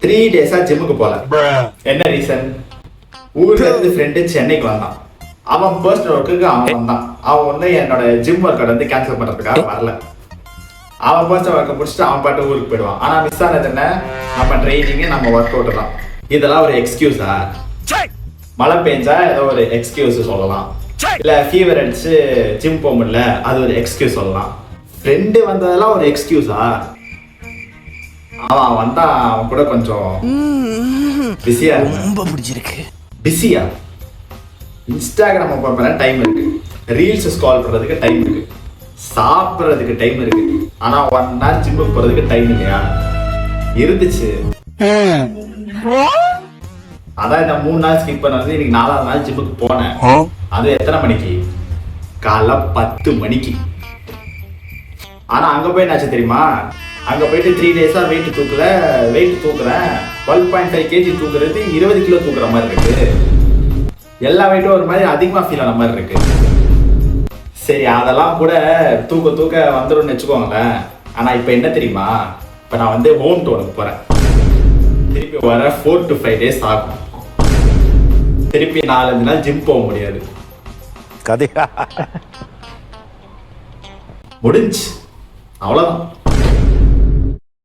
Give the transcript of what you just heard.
3 days ஜிம்முக்கு போல. என்ன ரீசன்? ஊர்ல இருந்து ஃப்ரெண்டு சென்னைக்கு வந்தான். அவன் பர்சனல் ஒர்க்குக்கு அவன் வந்தான். அவன் வந்து என்னோட ஜிம் ஒர்க் வந்து கேன்சல் பண்றதுக்காக வரல. அவன் பர்சனல் ஒர்க்கை முடிச்சுட்டு அவன் பாட்டு ஊருக்கு போயிடுவான். ஆனா மிஸ் ஆனது என்ன? நம்ம ட்ரைனிங், நம்ம ஒர்க் அவுட் தான். இதெல்லாம் ஒரு எக்ஸ்கியூஸா? மழை பெஞ்சா ஏதோ ஒரு எக்ஸ்கியூஸ் சொல்லலாம், இல்ல ஃபீவர் அடிச்சு ஜிம் போக முடியல அது ஒரு எக்ஸ்கியூஸ் சொல்லலாம். ஃப்ரெண்டு வந்ததெல்லாம் ஒரு எக்ஸ்கியூஸா? அவன் வந்தா அவன் கூட கொஞ்சம் பிஸியா, ரொம்ப பிடிச்சிருக்கு. பிஸியா? இன்ஸ்டாகிராம் ஓபன் பண்ண டைம் இருக்கு, ரீல்ஸ் ஸ்க்ரால் பண்றதுக்கு டைம் இருக்கு, சாப்பிட்றதுக்கு டைம் இருக்கு. ஆனா 1 hour ஜிம்முக்கு போறதுக்கு டைம் இல்லையா? இருந்துச்சு. அதான் இந்த 3 நாள் ஸ்கிப் பண்ணது. இன்னைக்கு 4ஆவது நாள் ஜிம்முக்கு போனேன். அது எத்தனை மணிக்கு? காலைல 10 மணிக்கு. ஆனா அங்க போய் என்னாச்சு தெரியுமா? அங்க போயிட்டு 3 days வெயிட் தூக்குறேன். 12.5 kg தூக்குறது 20 கிலோ தூக்குற மாதிரி இருக்கு. எல்லா வெயிட்டும் ஒரு மாதிரி அதிகமா ஃபீல் ஆன மாதிரி இருக்கு. சரி, அதெல்லாம் கூட தூக்க வந்துரும்னு வச்சுக்கோங்களேன். ஆனா இப்ப என்ன தெரியுமா? இப்ப நான் வந்து ஹோம் டவுனுக்கு போறேன். திருப்பி வர 4 to 5 days ஆகும். திருப்பி 4-5 நாள் ஜிம் போக முடியாது. கதையா முடிஞ்சு, அவ்வளவுதான்.